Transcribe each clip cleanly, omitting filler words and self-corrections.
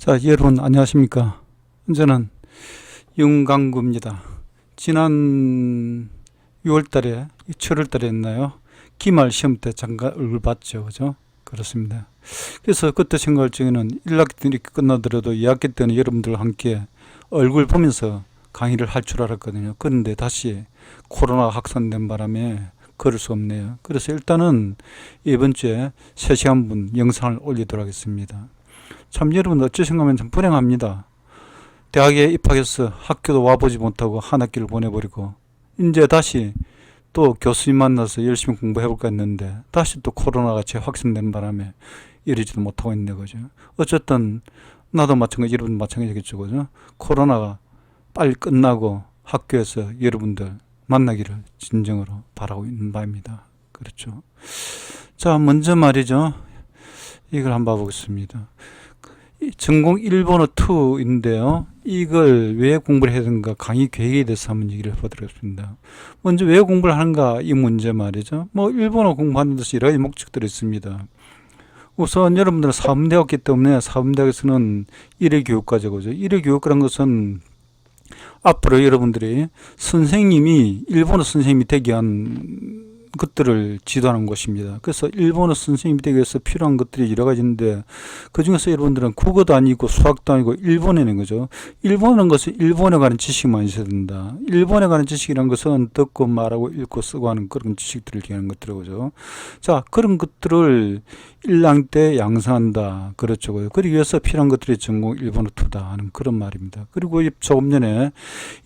자, 여러분 안녕하십니까? 저는 윤강구입니다. 지난 6월달에 7월달에 했나요? 기말 시험 때 잠깐 얼굴 봤죠, 그죠? 그렇습니다. 그래서 그때 생각할 적에는 1학기 때 이렇게 끝나더라도 2학기 때는 여러분들과 함께 얼굴 보면서 강의를 할 줄 알았거든요. 그런데 다시 코로나가 확산된 바람에 그럴 수 없네요. 그래서 일단은 이번 주에 3시간 분 영상을 올리도록 하겠습니다. 참 여러분 어찌 생각하면 참 불행합니다. 대학에 입학해서 학교도 와보지 못하고 한 학기를 보내버리고 이제 다시 또 교수님 만나서 열심히 공부해볼까 했는데 다시 또 코로나가 재확산된 바람에 이러지도 못하고 있는 거죠. 어쨌든 나도 마찬가지, 여러분 마찬가지겠죠, 그죠? 코로나가 빨리 끝나고 학교에서 여러분들 만나기를 진정으로 바라고 있는 바입니다. 그렇죠. 자, 먼저 말이죠. 이걸 한번 봐보겠습니다. 전공 일본어 2인데요. 이걸 왜 공부를 해야 되는가 강의 계획에 대해서 한번 얘기를 해보도록 하겠습니다. 먼저 왜 공부를 하는가 이 문제 말이죠. 뭐 일본어 공부하는 데서 여러 가지 목적들이 있습니다. 우선 여러분들은 사범대학이기 때문에 사범대학에서는 1회 교육과제고죠. 1회 교육과라는 것은 앞으로 여러분들이 선생님이 일본어 선생님이 되기 위한 것들을 지도하는 것입니다. 그래서 일본어 선생님이 되기 위해서 필요한 것들이 여러 가지인데 그 중에서 여러분들은 국어도 아니고 수학도 아니고 일본어는 거죠. 일본어는 것은 일본에 관한 지식만 있어야 된다. 일본에 관한 지식이라는 것은 듣고 말하고 읽고 쓰고 하는 그런 지식들을 얘기하는 것들이죠. 자, 그런 것들을 1학년 때 양성한다. 그렇죠. 그러기 위해서 필요한 것들이 전공 일본어 2다 하는 그런 말입니다. 그리고 조금 전에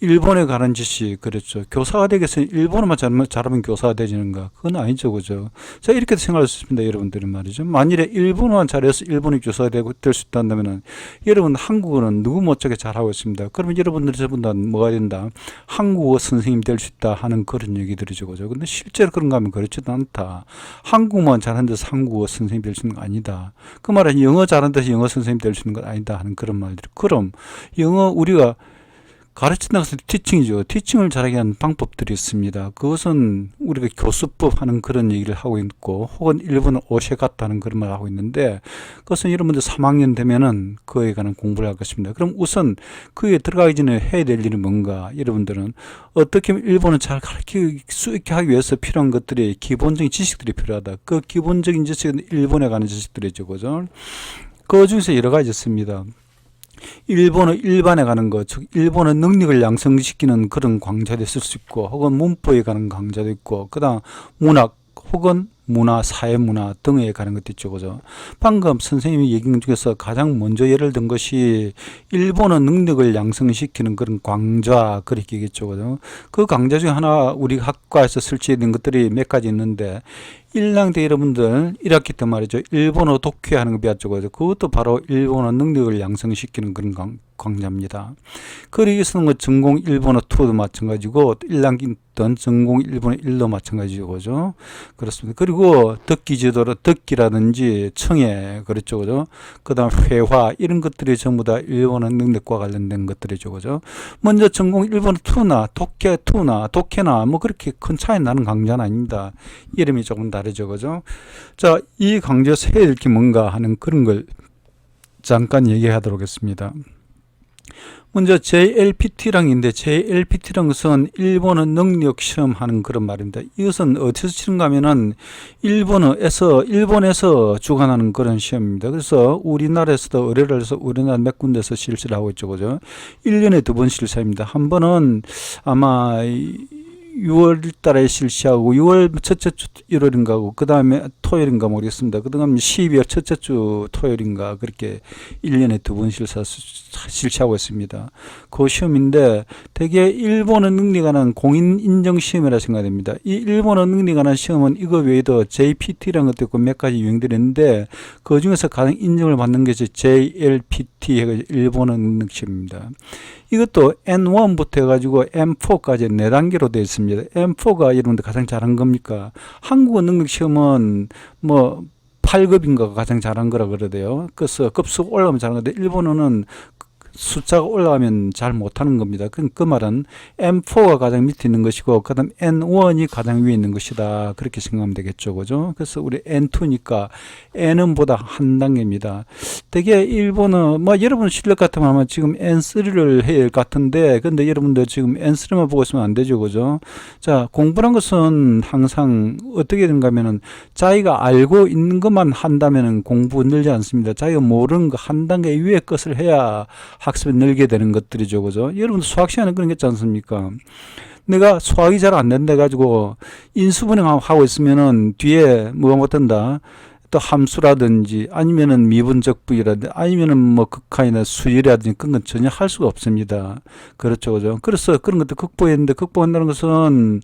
일본에 관한 지식, 그렇죠. 교사가 되기 위해서 일본어만 잘하면 교사가 되지는 그건 아니죠, 그죠? 자, 이렇게 생각할 수 있습니다, 여러분들은 말이죠. 만일에 일본어만 잘해서 일본어 교사가 될 수 있다면은 여러분 한국어는 누구 못지않게 잘하고 있습니다. 그러면 여러분들 전부 다 뭐가 된다? 한국어 선생님 될 수 있다 하는 그런 얘기들이죠, 그죠? 근데 실제로 그런가 하면 그렇지도 않다. 한국어만 잘하는 데서 한국어 선생님 될 수 있는 건 아니다. 그 말은 영어 잘하는 데서 영어 선생님 될 수 있는 건 아니다 하는 그런 말들이. 그럼 영어 우리가 가르친다는 것은 티칭이죠. 티칭을 잘하게 하는 방법들이 있습니다. 그것은 우리가 교수법 하는 그런 얘기를 하고 있고 혹은 일본어 오셰 같다는 그런 말을 하고 있는데 그것은 여러분들 3학년 되면은 그에 관한 공부를 할 것입니다. 그럼 우선 그에 들어가기 전에 해야 될 일은 뭔가 여러분들은 어떻게 일본을 잘 가르칠 수 있게 하기 위해서 필요한 것들이 기본적인 지식들이 필요하다. 그 기본적인 지식은 일본에 관한 지식들이죠. 그죠? 그 중에서 여러 가지 있습니다. 일본어 일반에 가는 것, 즉 일본어 능력을 양성시키는 그런 강좌도 있을 수 있고 혹은 문법에 가는 강좌도 있고 그 다음 문학 혹은 문화, 사회문화 등에 가는 것도 있죠. 그죠? 방금 선생님이 얘기한 중에서 가장 먼저 예를 든 것이 일본어 능력을 양성시키는 그런 강좌, 그렇게 얘기했죠. 그죠? 그 강좌 중에 하나 우리 학과에서 설치된 것들이 몇 가지 있는데 1학년 때 여러분들 1학기 때 말이죠. 일본어 독해하는 거 배웠죠. 그것도 바로 일본어 능력을 양성시키는 그런 강좌입니다. 그러기 위해서는 뭐 전공 일본어 2도 마찬가지고 1학기 때 전공 일본어 1도 마찬가지죠. 그죠? 그렇습니다. 그리고 듣기 지도로 듣기라든지 청해, 그렇죠. 그죠? 그 다음 회화, 이런 것들이 전부 다 일본어 능력과 관련된 것들이죠. 그죠? 먼저 전공 일본어 2나 독해나 뭐 그렇게 큰 차이 나는 강좌는 아닙니다. 이름이 조금 다르죠. 그죠? 자, 이 강좌에서 해야 될 게 뭔가 하는 그런 걸 잠깐 얘기하도록 하겠습니다. 먼저 JLPT라는 게 있는데 JLPT라는 것은 일본어 능력 시험 하는 그런 말입니다. 이것은 어디서 치는가 하면은 일본에서 주관하는 그런 시험입니다. 그래서 우리나라에서도 의뢰를 해서 우리나라 몇 군데서 실시를 하고 있죠. 그죠? 1년에 2번 실시합니다. 한 번은 아마 6월 달에 실시하고 6월 첫째 주 일요일인가 하고 그 다음에 토요일인가 모르겠습니다. 그 다음에 12월 첫째 주 토요일인가 그렇게 1년에 2번 실시하고 있습니다. 그 시험인데 대개 일본어 능력에 관한 공인인정 시험이라 생각됩니다. 이 일본어 능력에 관한 시험은 이거 외에도 JPT라는 것도 있고 몇 가지 유형들이 있는데 그 중에서 가장 인정을 받는 것이 JLPT 일본어 능력 시험입니다. 이것도 N1부터 해가지고 M4까지 4단계로 되어 있습니다. M4가 여러분들 가장 잘한 겁니까? 한국어 능력 시험은 뭐 8급인가 가장 잘한 거라 그러대요. 그래서 급수가 올라가면 잘한 건데 일본어는 숫자가 올라가면 잘 못하는 겁니다. 그 말은 M4가 가장 밑에 있는 것이고 그 다음 N1이 가장 위에 있는 것이다. 그렇게 생각하면 되겠죠. 그죠? 그래서 우리 N2니까 N은보다 한 단계입니다. 되게 일본어 뭐 여러분 실력 같으면 아마 지금 N3를 해야 할 것 같은데 근데 여러분들 지금 N3만 보고 있으면 안 되죠. 그죠? 자, 공부란 것은 항상 어떻게 되는가 하면은 자기가 알고 있는 것만 한다면은 공부 늘지 않습니다. 자기가 모르는 거 한 단계 위의 것을 해야 학습이 늘게 되는 것들이죠. 그죠? 여러분 수학 시간에 그런 게 있지 않습니까? 내가 수학이 잘 안 된다 가지고 인수분해하고 있으면은 뒤에 뭐가 못한다. 또 함수라든지 아니면은 미분적 부위라든지 아니면은 뭐 극한이나 수열이라든지 그런 건 전혀 할 수가 없습니다. 그렇죠. 그죠? 그래서 그런 것도 극복했는데 극복한다는 것은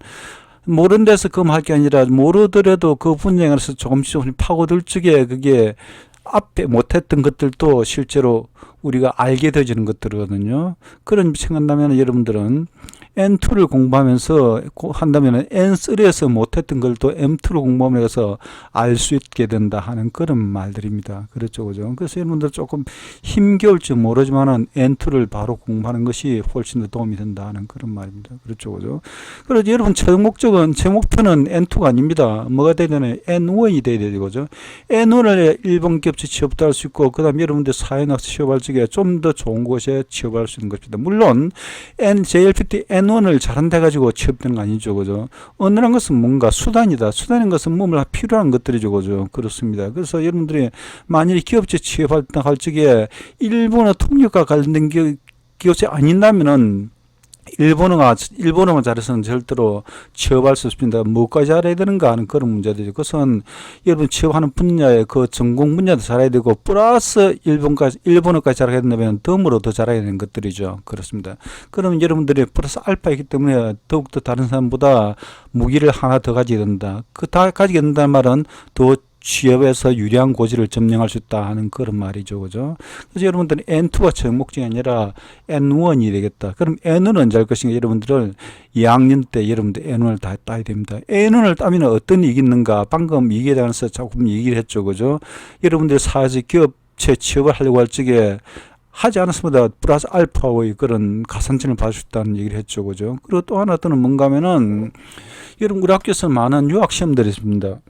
모르는 데서 금할 게 아니라 모르더라도 그 분야에서 조금씩 파고들 적에 그게 앞에 못했던 것들도 실제로 우리가 알게 되어지는 것들이거든요. 그런 생각한다면 여러분들은 N2를 공부하면서 한다면 N3에서 못했던 걸 또 M2로 공부하면서 알 수 있게 된다 하는 그런 말들입니다. 그렇죠, 그죠? 그래서 여러분들 조금 힘겨울지 모르지만은 N2를 바로 공부하는 것이 훨씬 더 도움이 된다 하는 그런 말입니다. 그렇죠, 그죠? 그래서 여러분 최종 목적은 제 목표는 N2가 아닙니다. 뭐가 돼야 되나요? N1이 돼야 되죠, 그죠? N1을 일본 겹치 취업도 할 수 있고 그다음 여러분들 사회학습 취업할 적에 좀 더 좋은 곳에 취업할 수 있는 것입니다. 물론 JLPT N1을 잘한다 가지고 취업되는 거 아니죠, 그죠? 언어란 것은 뭔가 수단이다. 수단인 것은 몸을 필요한 것들이죠, 그죠? 그렇습니다. 그래서 여러분들이 만일 기업체 취업할 적에 일본어 통역과 관련된 기업체 아닌다면은 일본어만 잘해서는 절대로 취업할 수 없습니다. 뭐까지 알아야 되는가 하는 그런 문제들이죠. 그것은 여러분 취업하는 분야의 그 전공 분야도 잘해야 되고, 플러스 일본어까지 잘해야 된다면 덤으로 더 잘해야 되는 것들이죠. 그렇습니다. 그러면 여러분들이 플러스 알파이기 때문에 더욱더 다른 사람보다 무기를 하나 더 가지게 된다. 그 다 가지게 된다는 말은 더 취업에서 유리한 고지를 점령할 수 있다 하는 그런 말이죠. 그죠? 그래서 여러분들은 N2가 최종 목적이 아니라 N1이 되겠다. 그럼 N1은 언제 할 것인가? 여러분들은 2학년 때 여러분들 N1을 다 따야 됩니다. N1을 따면 어떤 이익이 있는가? 방금 이익에 대해서 조금 얘기를 했죠. 그죠? 여러분들 사회적 기업체 취업을 하려고 할 적에 하지 않았습니다. 플러스 알파의 그런 가산점을 받을 수 있다는 얘기를 했죠. 그죠? 그리고 또 하나 또는 뭔가 하면은 여러분 우리 학교에서 많은 유학 시험들이 있습니다.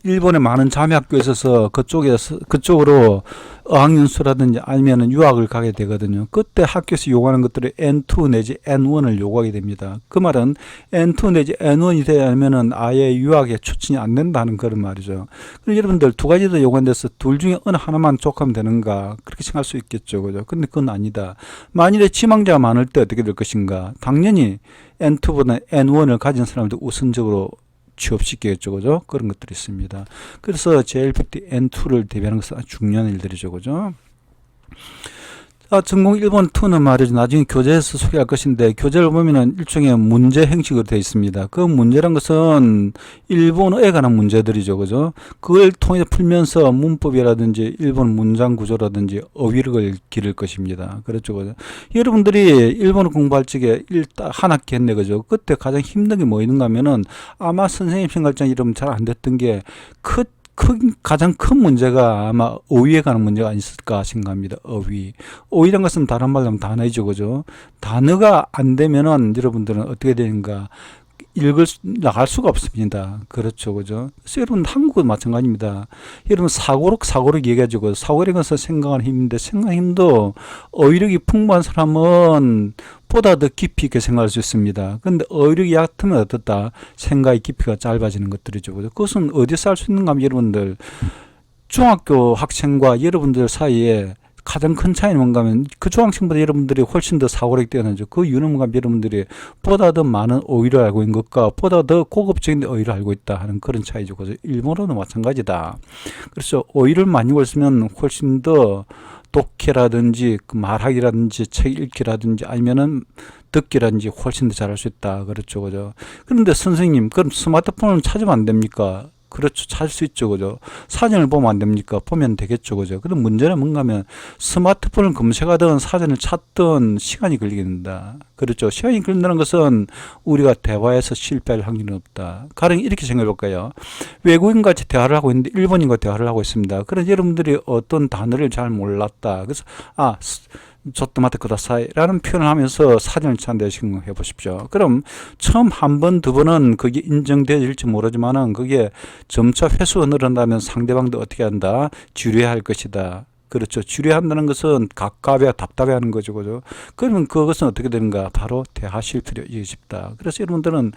일본에 많은 자매학교에 있어서 그쪽으로 어학연수라든지 아니면 유학을 가게 되거든요. 그때 학교에서 요구하는 것들을 N2 내지 N1을 요구하게 됩니다. 그 말은 N2 내지 N1이 되려면은 아예 유학에 추진이 안 된다는 그런 말이죠. 그럼 여러분들 두 가지 다 요구한데서 둘 중에 어느 하나만 족하면 되는가? 그렇게 생각할 수 있겠죠. 그죠? 근데 그건 아니다. 만일에 지망자가 많을 때 어떻게 될 것인가? 당연히 N2보다 N1을 가진 사람들 우선적으로 취업시키겠죠, 그죠? 그런 것들이 있습니다. 그래서 JLPT N2를 대비하는 것은 아주 중요한 일들이죠, 그죠? 전공 1번 2는 말이죠. 나중에 교재에서 소개할 것인데, 교재를 보면은 일종의 문제 형식으로 되어 있습니다. 그 문제란 것은 일본어에 관한 문제들이죠. 그죠? 그걸 통해서 풀면서 문법이라든지 일본 문장 구조라든지 어휘력을 기를 것입니다. 그렇죠. 그죠? 여러분들이 일본어 공부할 적에 한 학기 했네. 그죠? 그때 가장 힘든 게 뭐 있는가 하면은 아마 선생님 생각장 이러면 잘 안 됐던 게 가장 큰 문제가 아마 어휘에 관한 문제가 아니었을까 생각합니다. 어휘란 것은 다른 말로 하면 단어이죠. 그죠? 단어가 안 되면은 여러분들은 어떻게 되는가? 나갈 수가 없습니다. 그렇죠. 그죠? 그래서 여러분, 한국은 마찬가지입니다. 여러분, 사고력 얘기해가지고, 사고력은 생각하는 힘인데, 생각하는 힘도 어휘력이 풍부한 사람은 보다 더 깊이 있게 생각할 수 있습니다. 근데 어휘력이 얕으면 어떻다? 생각의 깊이가 짧아지는 것들이죠. 그죠? 그것은 어디서 할 수 있는가 하면 여러분들, 중학교 학생과 여러분들 사이에 가장 큰 차이는 뭔가 하면 그 중학생보다 여러분들이 훨씬 더 사고력이 뛰어나죠. 그 이유는 뭔가 하면 여러분들이 보다 더 많은 어휘를 알고 있는 것과 보다 더 고급적인 어휘를 알고 있다 하는 그런 차이죠. 그래서 일본어도 마찬가지다. 그래서 어휘를 많이 읽으면 훨씬 더 독해라든지 말하기라든지 책 읽기라든지 아니면은 듣기라든지 훨씬 더 잘할 수 있다. 그렇죠. 그죠. 그런데 선생님, 그럼 스마트폰을 찾으면 안 됩니까? 그렇죠. 찾을 수 있죠. 그죠? 사전을 보면 안 됩니까? 보면 되겠죠. 그죠? 그럼 문제는 뭔가 하면 스마트폰을 검색하든 사전을 찾든 시간이 걸리게 된다. 그렇죠. 시간이 걸린다는 것은 우리가 대화에서 실패할 확률은 없다. 가령 이렇게 생각해 볼까요? 외국인과 같이 대화를 하고 있는데 일본인과 대화를 하고 있습니다. 그래서 여러분들이 어떤 단어를 잘 몰랐다. 그래서 조토마테 쿠다사이라는 표현을 하면서 사전을 찾는다 생각해 보십시오. 그럼 처음 한 번, 두 번은 그게 인정되어질지 모르지만은 그게 점차 횟수가 늘어난다면 상대방도 어떻게 한다? 주의할 것이다. 그렇죠. 주의한다는 것은 갑갑해 답답해하는 거죠, 그죠? 그러면 그것은 어떻게 되는가? 바로 대화 실패로 이어집니다. 그래서 여러분들은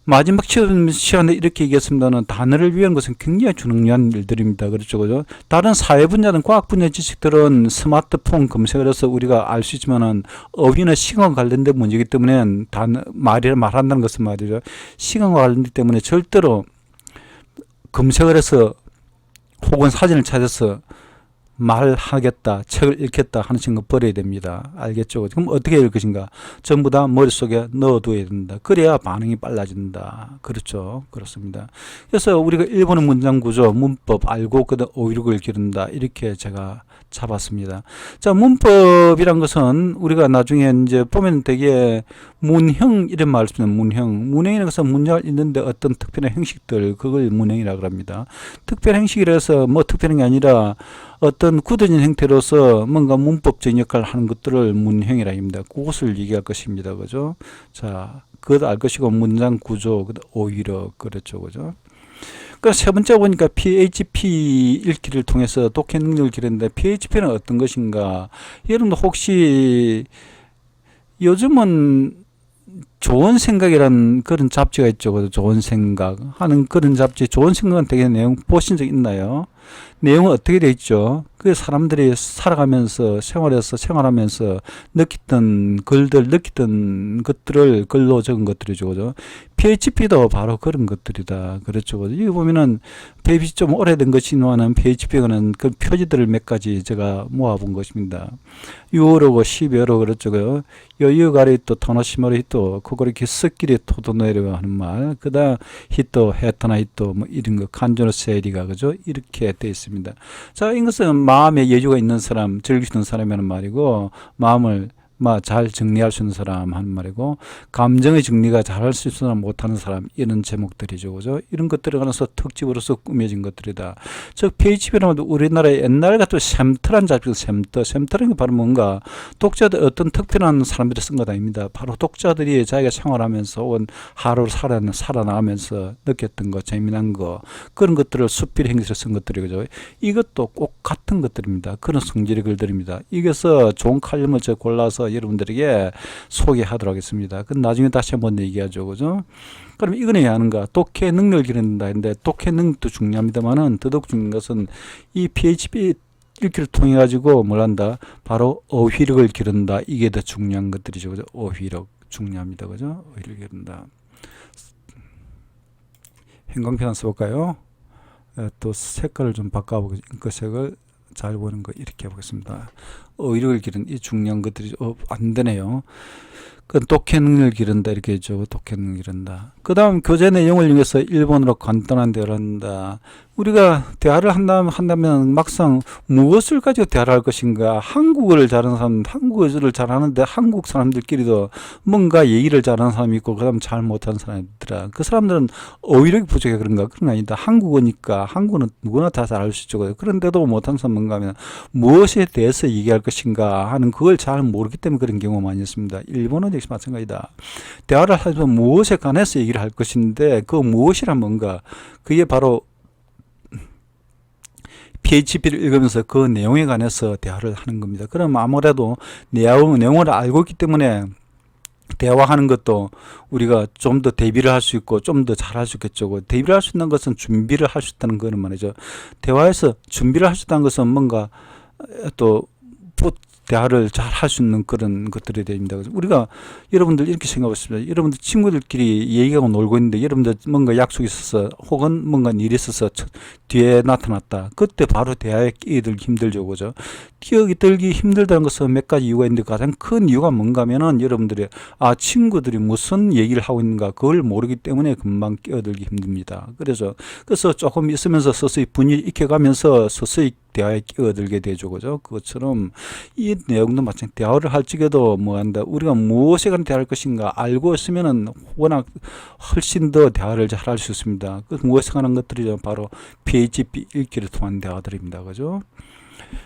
마지막 시간에 이렇게 얘기했습니다는 단어를 위한 것은 굉장히 중요한 일들입니다. 그렇죠, 그죠? 다른 사회 분야든 과학 분야 지식들은 스마트폰 검색을 해서 우리가 알 수 있지만은 어휘나 시간과 관련된 문제이기 때문에 말한다는 것은 말이죠. 시간과 관련되기 때문에 절대로 검색을 해서 혹은 사진을 찾아서 말하겠다, 책을 읽겠다 하는 생각 버려야 됩니다. 알겠죠? 그럼 어떻게 될 것인가? 전부 다 머릿속에 넣어둬야 된다. 그래야 반응이 빨라진다. 그렇죠? 그렇습니다. 그래서 우리가 일본어 문장 구조, 문법 알고 그다음 어휘력을 기른다. 이렇게 제가 잡았습니다. 자, 문법이란 것은 우리가 나중에 이제 보면 되게 문형 이런 말을 쓰는 문형이라는 것은 문장을 읽는데 어떤 특별한 형식들 그걸 문형이라고 합니다. 특별 형식이라서 뭐 특별한 게 아니라 어떤 굳어진 형태로서 뭔가 문법적인 역할을 하는 것들을 문형이라 합니다. 그것을 얘기할 것입니다. 그죠? 자, 그것도 알 것이고 문장 구조, 어휘력 그렇죠. 그죠? 그 세 번째 보니까 PHP 읽기를 통해서 독해 능력을 기르는데 PHP는 어떤 것인가? 여러분들 혹시 요즘은 좋은 생각이란 그런 잡지가 있죠. 좋은 생각 하는 그런 잡지, 좋은 생각은 되게 내용 보신 적 있나요? 내용은 어떻게 되어 있죠? 그 사람들이 살아가면서 생활하면서 느꼈던 글들, 느꼈던 것들을 글로 적은 것들이죠. 그죠? PHP도 바로 그런 것들이다. 그렇죠. 그죠? 여기 보면은 PHP 좀 오래된 것이지만은 PHP는 그 표지들을 몇 가지 제가 모아본 것입니다. 6월호고 12월호 그렇죠. 여유 아래 또 토노시마루 히토, 그거를 스키리 토도네르 하는 말, 그 다음 히토, 헤타나 히토, 뭐 이런 거, 간조노 세리가, 그죠? 이렇게 되어 있습니다. 자, 이것은 마음의 여유가 있는 사람, 즐길 수 있는 사람이라는 말이고, 마음을 잘 정리할 수 있는 사람 하는 말이고, 감정의 정리가 잘 할 수 있는 사람, 못하는 사람, 이런 제목들이죠. 그죠? 이런 것들에 관해서 특집으로서 꾸며진 것들이다. 즉, PHP라면 우리나라의 옛날 같은 샘터란 잡지도 샘터라는 게 바로 뭔가 독자들 어떤 특별한 사람들이 쓴 것 아닙니다. 바로 독자들이 자기가 생활하면서 혹은 하루를 살아나가면서 느꼈던 거, 재미난 거, 그런 것들을 수필 행사로 쓴 것들이죠. 이것도 꼭 같은 것들입니다. 그런 성질의 글들입니다. 이게서 좋은 칼럼을 제가 골라서 여러분들에게 소개하도록 하겠습니다. 그 나중에 다시 한번 얘기하죠. 그죠? 그럼 이거는 해야 하는가? 독해 능력을 기른다 했는데 독해 능력도 중요합니다만은 더더욱 중요한 것은 이 PHP 읽기를 통해 가지고 뭘 한다? 바로 어휘력을 기른다. 이게 더 중요한 것들이죠. 그죠? 어휘력 중요합니다. 그죠? 어휘력을 기른다. 형광펜 써볼까요? 또 색깔을 좀 바꿔보겠습니다. 잉크색을 잘 보는 거 이렇게 해보겠습니다. 어휘력을 기른 이 중요한 것들이 안 되네요. 그 독해 능력을 기른다 이렇게 했죠. 독해 능력을 기른다. 그 다음 교재 내용을 이용해서 일본어로 간단한 대화를 한다. 우리가 대화를 한다면 막상 무엇을 가지고 대화를 할 것인가? 한국어를 잘하는 사람, 한국어를 잘하는데 한국 사람들끼리도 뭔가 얘기를 잘하는 사람이 있고 그 다음 잘 못하는 사람이 있더라. 그 사람들은 어휘력이 부족해 그런가? 그런 거 아니다. 한국어니까 한국어는 누구나 다 잘 알 수 있죠. 그런데도 못하는 사람 뭔가 하면 무엇에 대해서 얘기할 것인가 하는 그걸 잘 모르기 때문에 그런 경우가 많이 있습니다. 일본어 역시 마찬가지다. 대화를 하면서 무엇에 관해서 얘기를 할 것인데 그 무엇이란 뭔가 그게 바로 PHP를 읽으면서 그 내용에 관해서 대화를 하는 겁니다. 그럼 아무래도 내용을 알고 있기 때문에 대화하는 것도 우리가 좀 더 대비를 할 수 있고 좀 더 잘할 수 있겠죠. 대비를 할 수 있는 것은 준비를 할 수 있다는 거는 말이죠. 대화에서 준비를 할 수 있다는 것은 뭔가 또 대화를 잘 할 수 있는 그런 것들이 됩니다. 우리가 여러분들 이렇게 생각하십시오. 여러분들 친구들끼리 얘기하고 놀고 있는데 여러분들 뭔가 약속이 있어서 혹은 뭔가 일이 있어서 뒤에 나타났다. 그때 바로 대화에 끼어들기 힘들죠. 그죠? 끼어들기 힘들다는 것은 몇 가지 이유가 있는데 가장 큰 이유가 뭔가 하면은 여러분들이 친구들이 무슨 얘기를 하고 있는가 그걸 모르기 때문에 금방 끼어들기 힘듭니다. 그래서 조금 있으면서 서서히 분위기 익혀가면서 서서히 대화에 끼어들게 되죠. 그죠? 그것처럼 이 내용도 마찬가지. 대화를 할 적에도 뭐한다. 우리가 무엇에 관한 대화할 것인가 알고 있으면은 워낙 훨씬 더 대화를 잘 할 수 있습니다. 그 무엇에 관한 것들이 바로 PHP 읽기를 통한 대화들입니다. 그죠?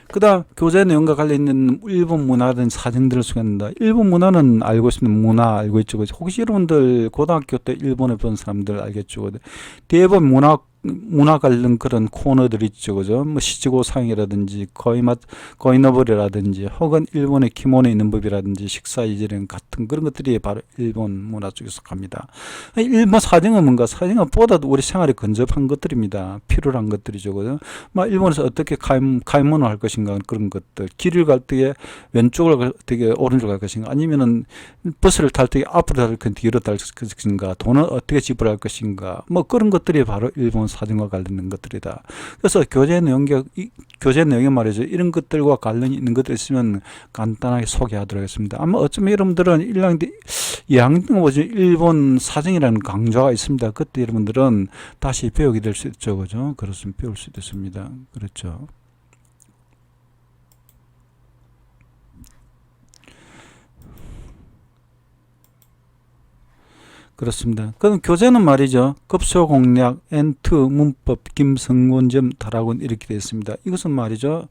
그 다음 교재 내용과 관련된 일본 문화든 사정들을 소개한다. 일본 문화는 알고 있으면 문화 알고 있죠. 혹시 여러분들 고등학교 때 일본에 본 사람들 알겠죠. 대부분 문화 관련 그런 코너들 있죠. 그죠? 뭐 시지고상이라든지 거이너버리라든지 혹은 일본의 기본에 있는 법이라든지 식사이지령 같은 그런 것들이 바로 일본 문화 쪽에 속합니다. 일본 사정은 뭔가 사정은 보다도 우리 생활에 근접한 것들입니다. 필요한 것들이죠. 그죠? 막 일본에서 어떻게 가이모노 할 것인가 그런 것들. 길을 갈 때 왼쪽으로 갈 때 오른쪽으로 갈 것인가 아니면은 버스를 탈 때 앞으로 탈 것인가 뒤로 탈 것인가 돈은 어떻게 지불할 것인가 뭐 그런 것들이 바로 일본 사정과 관련된 것들이다. 그래서 교재 내용에 말이죠. 이런 것들과 관련이 있는 것들 있으면 간단하게 소개하도록 하겠습니다. 아마 어쩌면 여러분들은 1학년 2학년 보지 일본 사정이라는 강좌가 있습니다. 그때 여러분들은 다시 배우게 될 수 있죠. 그죠? 그렇습니다. 배울 수 있습니다. 그렇죠. 그렇습니다. 그럼 교재는 말이죠. 급소 공략, 엔트, 문법, 김성곤점, 다락원 이렇게 되어 있습니다. 이것은 말이죠.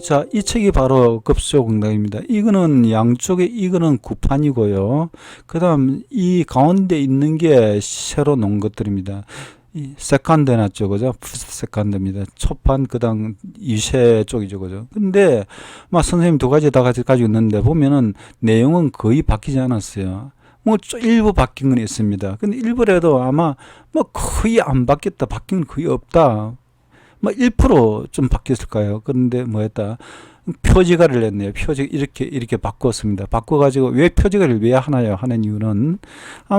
자, 이 책이 바로 급소 공략입니다. 이거는 양쪽에 이거는 구판이고요. 그 다음 이 가운데 있는 게 새로 놓은 것들입니다. 이 세컨드 해놨죠. 그죠? 세컨드입니다. 초판, 그 다음 이세 쪽이죠. 그죠? 근데 막 선생님 두 가지 다 가지고 있는데 보면은 내용은 거의 바뀌지 않았어요. 뭐 일부 바뀐 건 있습니다. 근데 일부라도 아마 뭐 거의 안 바뀌었다. 바뀐 건 거의 없다. 뭐 1%좀 바뀌었을까요? 그런데 뭐였다. 표지가를 냈네요. 이렇게 바꿨습니다. 바꿔가지고 왜 표지가를 왜 하나요? 하는 이유는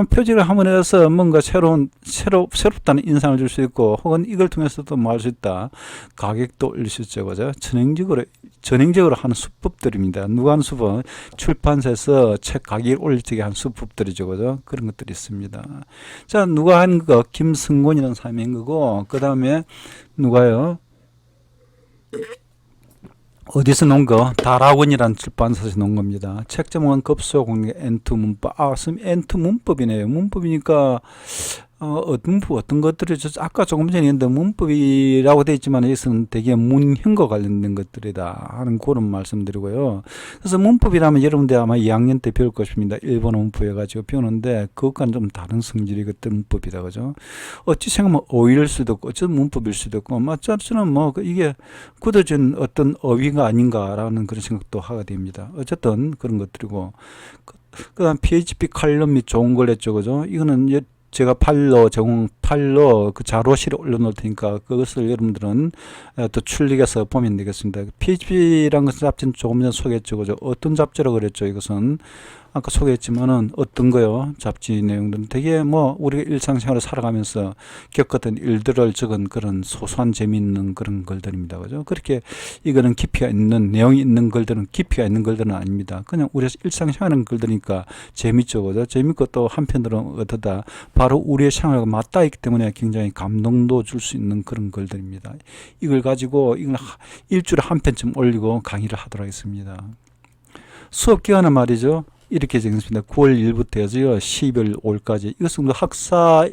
표지를 함으로 해서 뭔가 새롭다는 인상을 줄 수 있고 혹은 이걸 통해서도 뭐 할 수 있다. 가격도 올릴 수 있죠. 그죠? 전형적으로 하는 수법들입니다. 누가 하는 수법? 출판사에서 책 가격을 올릴 적에 한 수법들이죠. 그죠? 그런 것들이 있습니다. 자, 누가 한 거? 김승곤이라는 사람이 한 거고, 그 다음에 누가요? 어디서 놓은 거? 다락원이라는 출판사에서 놓은 겁니다. 책 제목은 급소공략 엔트 문법. 엔트 문법이네요. 문법이니까 어떤 것들이 아까 조금 전에 했는데 문법이라고 되어 있지만 여기서는 되게 문형과 관련된 것들이다 하는 그런 말씀드리고요. 그래서 문법이라면 여러분들 아마 2학년 때 배울 것입니다. 일본어 문법 해가지고 배우는데 그것과는 좀 다른 성질이 그때 문법이다. 그죠? 어찌 생각하면 어휘일 수도 있고 어쩌면 문법일 수도 있고 저는 뭐 이게 굳어진 어떤 어휘가 아닌가라는 그런 생각도 하게 됩니다. 어쨌든 그런 것들이고 그 다음 PHP 칼럼 및 좋은 걸 했죠. 그죠? 이거는 제가 팔로 그 자료실에 올려놓을 테니까 그것을 여러분들은 또 출력해서 보면 되겠습니다. PHP라는 것은 잡지는 조금 전에 소개했죠. 그죠? 어떤 잡지라고 그랬죠? 이것은 아까 소개했지만은 어떤 거요? 잡지 내용들은 되게 뭐 우리가 일상생활을 살아가면서 겪었던 일들을 적은 그런 소소한 재미있는 그런 글들입니다. 그죠? 그렇게 이거는 깊이가 있는 내용이 있는 글들은 깊이가 있는 글들은 아닙니다. 그냥 우리가 일상생활하는 글들이니까 재밌죠. 그죠? 재밌고 또 한편으로는 어떠다 바로 우리의 생활과 맞닿아 있기 때문에 굉장히 감동도 줄 수 있는 그런 글들입니다. 이걸 가지고 이걸 일주일에 한 편쯤 올리고 강의를 하도록 하겠습니다. 수업 기간은 말이죠. 이렇게 정했습니다. 9월 1일부터 해서요. 12월 5일까지. 이것은 학사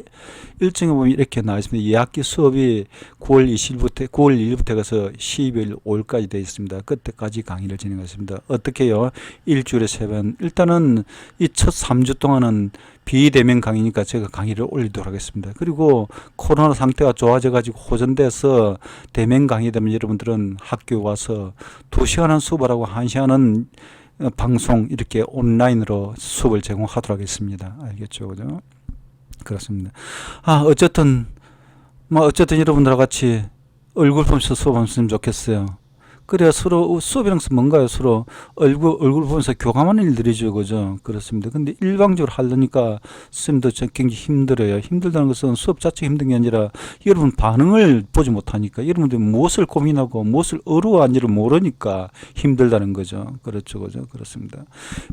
일정에 보면 이렇게 나와 있습니다. 2학기 수업이 9월 2일부터 해서 12월 5일까지 되어 있습니다. 그때까지 강의를 진행하겠습니다. 어떻게요? 일주일에 3번. 일단은 이 첫 3주 동안은 비대면 강의니까 제가 강의를 올리도록 하겠습니다. 그리고 코로나 상태가 좋아져 가지고 호전돼서 대면 강의 되면 여러분들은 학교 와서 2시간 한 수업을 하고 1시간은 방송 이렇게 온라인으로 수업을 제공하도록 하겠습니다. 알겠죠? 그죠? 그렇습니다. 어쨌든 여러분들과 같이 얼굴 보면서 수업하면 좋겠어요. 그래야 서로 수업이란 것은 뭔가요? 서로 얼굴 보면서 교감하는 일들이죠. 그죠? 그렇습니다. 근데 일방적으로 하려니까 선생님도 굉장히 힘들어요. 힘들다는 것은 수업 자체가 힘든 게 아니라 여러분 반응을 보지 못하니까 여러분들이 무엇을 고민하고 무엇을 어려워하는지를 모르니까 힘들다는 거죠. 그렇죠. 그죠? 그렇습니다.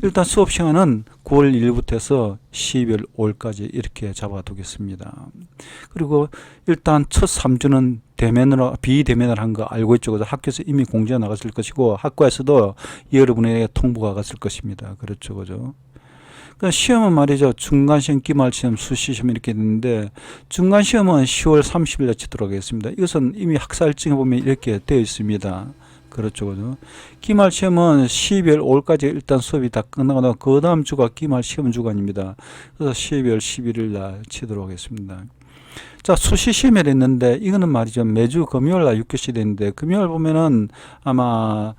일단 수업 시간은 9월 1일부터 해서 12월 5일까지 이렇게 잡아두겠습니다. 그리고 일단 첫 3주는 비대면을 한 거 알고 있죠. 그래서 학교에서 이미 공지가 나갔을 것이고 학과에서도 여러분에게 통보가 갔을 것입니다. 그렇죠. 그죠? 그러니까 시험은 말이죠. 중간시험, 기말시험, 수시시험 이렇게 있는데 중간시험은 10월 30일에 치도록 하겠습니다. 이것은 이미 학사 일정에 보면 이렇게 되어 있습니다. 그렇죠. 그죠? 기말시험은 12월 5일까지 일단 수업이 다 끝나고 그 다음 주가 기말시험 주간입니다. 그래서 12월 11일 날 치도록 하겠습니다. 자, 수시시험을 했는데 이거는 말이죠. 매주 금요일 날 6교시 되는데 금요일 보면은 아마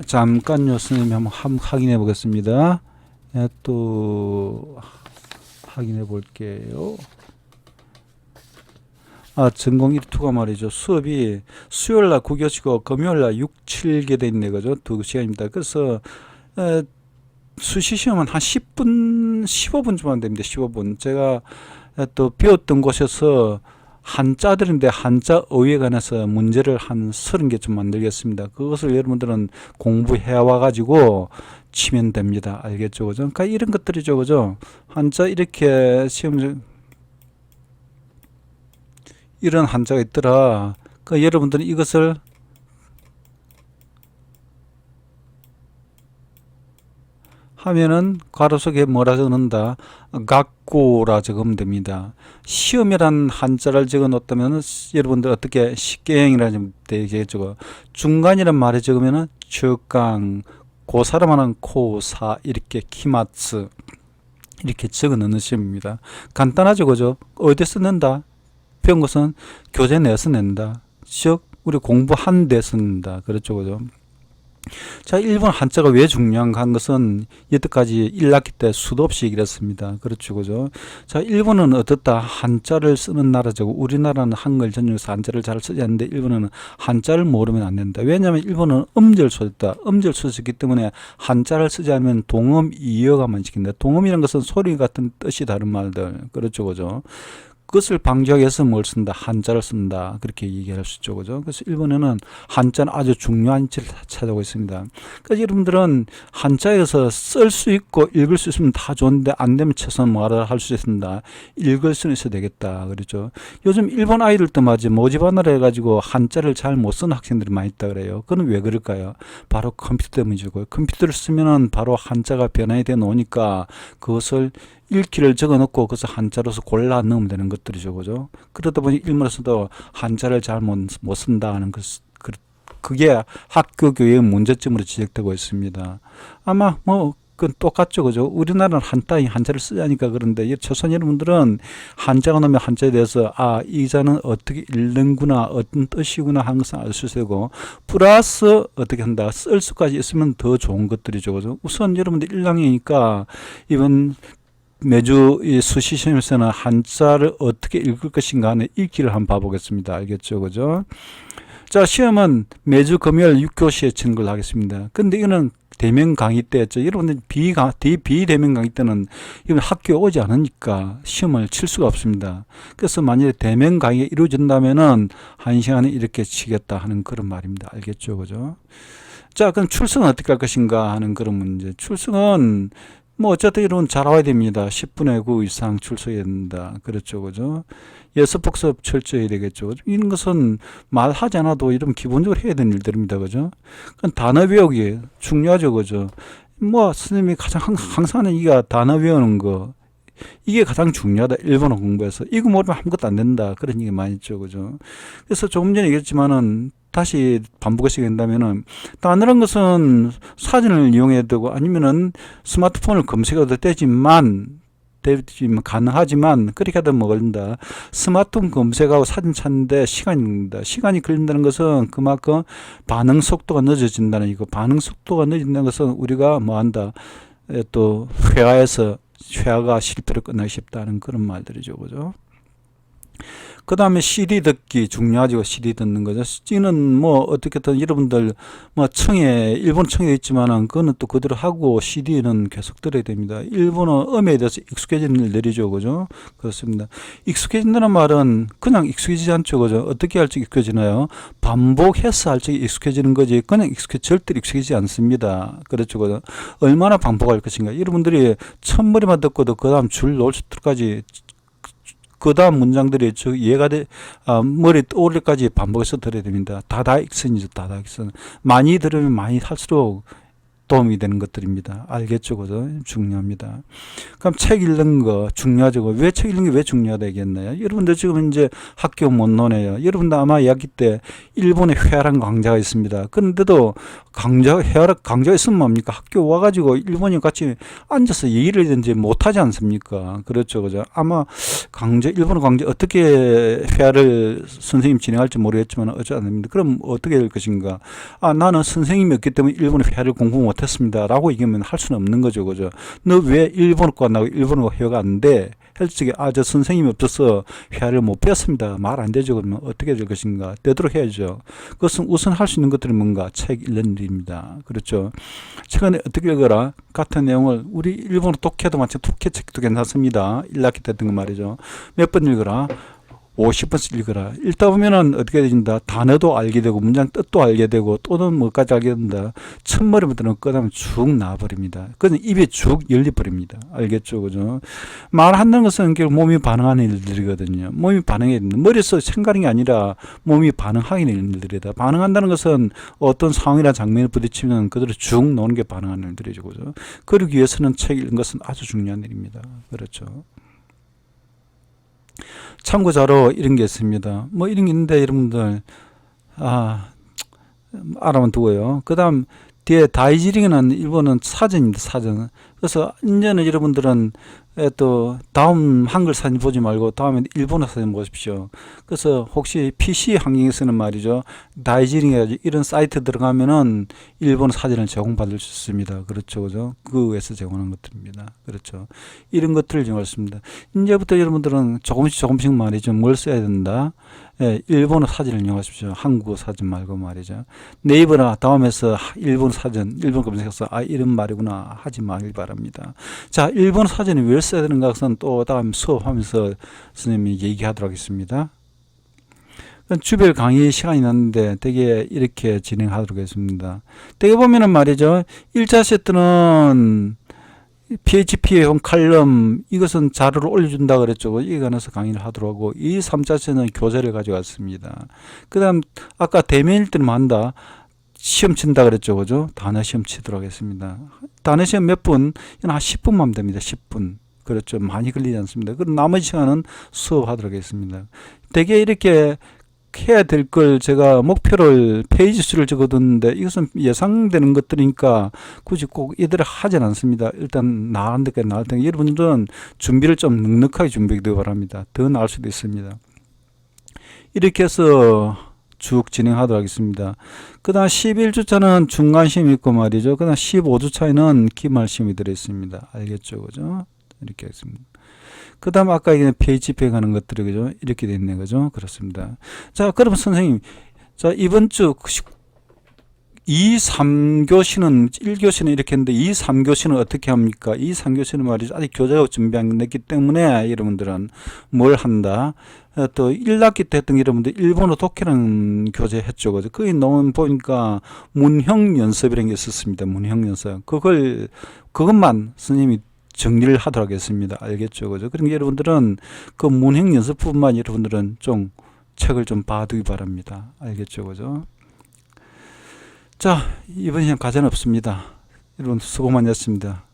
잠깐요. 선생님이 한번 확인해 보겠습니다. 또 확인해 볼게요. 전공 1투가 말이죠. 수업이 수요일 날 9교시고 금요일 날 6, 7개 돼 있네. 그죠? 2시간입니다. 그래서 수시시험은 한 10분, 15분쯤 됩니다. 15분. 제가 또 배웠던 곳에서 한자들인데 한자 어휘에 관해서 문제를 한 30개 좀 만들겠습니다. 그것을 여러분들은 공부해 와가지고 치면 됩니다. 알겠죠? 그죠? 그러니까 이런 것들이죠. 그죠? 한자 이렇게 시험, 이런 한자가 있더라. 그 여러분들은 이것을 하면은 괄호 속에 뭐라 적는다? 각고라 적으면 됩니다. 시험이란 한자를 적어 놓다면 여러분들 어떻게 식계형이라 좀 되겠죠. 중간이란 말에 적으면은 적강, 고 사람하는 코사 이렇게 키마츠 이렇게 적어 넣는 시험입니다. 간단하죠, 그죠? 어디서 낸다? 배운 것은 교재 내에서 낸다. 즉 우리 공부한 데서 낸다. 그렇죠, 그죠? 자, 일본 한자가 왜 중요한가 한 것은 여태까지 1학기 때 수도 없이 얘기를 했습니다. 그렇죠. 그죠? 자, 일본은 어떻다? 한자를 쓰는 나라죠. 우리나라는 한글 전용해서 한자를 잘 쓰지 않는데 일본은 한자를 모르면 안 된다. 왜냐하면 일본은 음절소였다. 음절소였기 때문에 한자를 쓰지 않으면 동음 이어가만 시킨다. 동음이라는 것은 소리 같은 뜻이 다른 말들. 그렇죠. 그죠? 그것을 방지하기 위해서 뭘 쓴다? 한자를 쓴다. 그렇게 얘기할 수 있죠. 그죠? 그래서 일본에는 한자는 아주 중요한 위치를 차지하고 있습니다. 그래서 여러분들은 한자에서 쓸 수 있고 읽을 수 있으면 다 좋은데 안 되면 최소한 뭐라 할 수 있습니다. 읽을 수는 있어야 되겠다. 그렇죠? 요즘 일본 아이들도 맞지 모집하느라 해가지고 한자를 잘 못 쓰는 학생들이 많이 있다 그래요. 그건 왜 그럴까요? 바로 컴퓨터 때문이죠. 컴퓨터를 쓰면은 바로 한자가 변환이 돼 놓으니까 그것을 읽기를 적어 놓고 그것을 한자로서 골라 넣으면 되는 것들이죠. 그죠? 그러다 보니 일본에서도 한자를 잘 못 쓴다 하는 그게 학교 교육의 문제점으로 지적되고 있습니다. 아마 그건 똑같죠. 그죠? 우리나라는 한자를 쓰자니까 그런데 조선 여러분들은 한자가 나오면 한자에 대해서 이 자는 어떻게 읽는구나 어떤 뜻이구나 하는 것을 알 수 있고 플러스 어떻게 한다 쓸 수까지 있으면 더 좋은 것들이죠. 그죠? 우선 여러분들 1학년이니까 이번 매주 이 수시시험에서는 한자를 어떻게 읽을 것인가 하는 읽기를 한번 봐보겠습니다. 알겠죠? 그죠? 자, 시험은 매주 금요일 6교시에 치는 걸로 하겠습니다. 근데 이거는 대면 강의 때였죠. 여러분들 비대면 강의 때는 이건 학교에 오지 않으니까 시험을 칠 수가 없습니다. 그래서 만약에 대면 강의가 이루어진다면은 1시간에 이렇게 치겠다 하는 그런 말입니다. 알겠죠? 그죠? 자, 그럼 출석은 어떻게 할 것인가 하는 그런 문제. 출석은 어쨌든 이런 잘 와야 됩니다. 10분의 9 이상 출석해야 된다. 그렇죠. 그죠? 예습복습 철저히 되겠죠. 그죠? 이런 것은 말하지 않아도 이런 기본적으로 해야 되는 일들입니다. 그죠? 단어 외우기 중요하죠. 그죠? 선생님이 항상 하는 이게 단어 외우는 거. 이게 가장 중요하다. 일본어 공부에서. 이거 모르면 아무것도 안 된다. 그런 얘기 많이 있죠. 그죠? 그래서 조금 전에 얘기했지만은 다시 반복해서 된다면은 단어란 것은 사진을 이용해야 되고 아니면은 스마트폰을 검색해도 되지만 가능하지만 그렇게 하다 걸린다. 스마트폰 검색하고 사진 찾는데 시간이 걸린다. 시간이 걸린다는 것은 그만큼 반응 속도가 늦어진다는 이거. 반응 속도가 늦어진다는 것은 우리가 한다. 또 회화가 실패로 끝나기 쉽다는 그런 말들이죠. 그죠? 그 다음에 CD 듣기 중요하죠. CD 듣는 거죠. C는 뭐 어떻게든 여러분들 뭐 청에 일본 청에 있지만은 그거는 또 그대로 하고 CD는 계속 들어야 됩니다. 일본어 음에 대해서 익숙해지는 일이죠, 그죠? 그렇습니다. 익숙해진다는 말은 그냥 익숙해지지 않죠, 그죠? 어떻게 할지 익숙해지나요? 반복해서 할지 익숙해지는 거지. 그냥 절대 익숙해지지 않습니다. 그렇죠, 그죠? 얼마나 반복할 것인가. 여러분들이 첫머리만 듣고도 그 다음 줄 놓을 때까지 그 다음 문장들이 이해가 머리 떠오를 때까지 반복해서 들어야 됩니다. 다다익선이죠, 다다익선. 많이 들으면 많이 할수록 도움이 되는 것들입니다. 알겠죠? 그죠? 중요합니다. 그럼 책 읽는 거 중요하죠. 왜 책 읽는 게 왜 중요하다 얘기했나요? 여러분들 지금 이제 학교 못 노네요. 여러분들 아마 이야기 때 일본에 회화란 강좌가 있습니다. 그런데도 강좌가 있으면 뭡니까? 학교 와가지고 일본인 같이 앉아서 얘기를 하든지 못하지 않습니까? 그렇죠. 그죠? 아마 일본어 강좌 어떻게 회화를 선생님 진행할지 모르겠지만 어쩌 안 됩니다. 그럼 어떻게 될 것인가? 나는 선생님이 없기 때문에 일본어 회화를 공부 못 했습니다. 라고 얘기하면 할 수는 없는 거죠. 그죠? 너 왜 일본어과 나고 일본어가 회화가 안 돼? 헬스에 저 선생님이 없어서 회화를 못 배웠습니다. 말 안 되죠. 그러면 어떻게 될 것인가? 되도록 해야죠. 그것은 우선 할 수 있는 것들이 뭔가 책 읽는 일입니다. 그렇죠. 최근에 어떻게 읽어라? 같은 내용을 우리 일본어 독해도 마찬가지 독해 책도 괜찮습니다. 1학기 때 했던 거 말이죠. 몇 번 읽어라? 50번씩 읽어라. 읽다 보면은 어떻게 된다? 단어도 알게 되고, 문장 뜻도 알게 되고, 또는 뭐까지 알게 된다. 첫머리부터는 끝하면 쭉 나와버립니다. 그냥 입이 쭉 열려버립니다. 알겠죠? 그죠? 말한다는 것은 결국 몸이 반응하는 일들이거든요. 몸이 반응해야 됩니다. 머리에서 생각하는 게 아니라 몸이 반응하는 일들이다. 반응한다는 것은 어떤 상황이나 장면에 부딪히면 그대로 쭉 노는 게 반응하는 일들이죠. 그죠? 그러기 위해서는 책 읽는 것은 아주 중요한 일입니다. 그렇죠. 참고 자료 이런 게 있습니다. 뭐 이런 게 있는데 여러분들 알아만 두고요. 그 다음 뒤에 다이지링은 일본은 사전입니다. 사전. 그래서 이제는 여러분들은 또 다음 한글 사진 보지 말고 다음에 일본어 사진 보십시오. 그래서 혹시 PC 환경에서는 말이죠. 다이지링 해가지고 이런 사이트 들어가면은 일본어 사진을 제공받을 수 있습니다. 그렇죠. 그죠? 그거에서 제공하는 것들입니다. 그렇죠. 이런 것들을 제공했습니다. 이제부터 여러분들은 조금씩 말이죠. 뭘 써야 된다? 예, 일본어 사진을 이용하십시오. 한국어 사진 말고 말이죠. 네이버나 다음에서 일본 사진, 일본 검색해서 이런 말이구나 하지 말길 바랍니다. 자, 일본 사진을 왜 써야 되는가 것은 또 다음 수업하면서 선생님이 얘기하도록 하겠습니다. 주별 강의 시간이 났는데 되게 이렇게 진행하도록 하겠습니다. 되게 보면은 말이죠. 1차 세트는 PHP의 칼럼 이것은 자료를 올려준다 그랬죠. 이에 관해서 강의를 하도록 하고 이 3차세는 교재를 가져왔습니다. 그 다음 아까 대면일 때는 한다. 시험 친다 그랬죠. 그죠? 단어 시험 치도록 하겠습니다. 단어 시험 몇 분? 한 10분만 하면 됩니다. 10분. 그렇죠. 많이 걸리지 않습니다. 그럼 나머지 시간은 수업하도록 하겠습니다. 되게 이렇게 해야 될 걸 제가 목표를 페이지 수를 적어뒀는데 이것은 예상되는 것들이니까 굳이 꼭 이대로 하진 않습니다. 일단 나은 데까지 나을 테니 여러분들은 준비를 좀 넉넉하게 준비되기 바랍니다. 더 나을 수도 있습니다. 이렇게 해서 쭉 진행하도록 하겠습니다. 그 다음 11주차는 중간시험이 있고 말이죠. 그 다음 15주차에는 기말시험이 들어있습니다. 알겠죠? 그죠? 이렇게 하겠습니다. 그 다음 아까 얘기한 PHP에 가는 것들이 그죠? 이렇게 돼 있네. 그죠? 그렇습니다. 자, 그럼 선생님. 자, 이번 주 2, 3교시는 1교시는 이렇게 했는데 2, 3교시는 어떻게 합니까? 2, 3교시는 말이죠. 아직 교재가 준비 안 됐기 때문에 여러분들은 뭘 한다? 또 1학기 때 했던 여러분들 일본어 독해라는 교재 했죠. 그죠? 거기 넣은 보니까 문형 연습이라는 게 있었습니다. 문형 연습. 그것만 선생님이 정리를 하도록 하겠습니다. 알겠죠? 그죠? 그러니까 여러분들은 그 문형 연습뿐만 여러분들은 좀 책을 좀 봐두기 바랍니다. 알겠죠? 그죠? 자, 이번 시간 과제는 없습니다. 여러분 수고 많으셨습니다.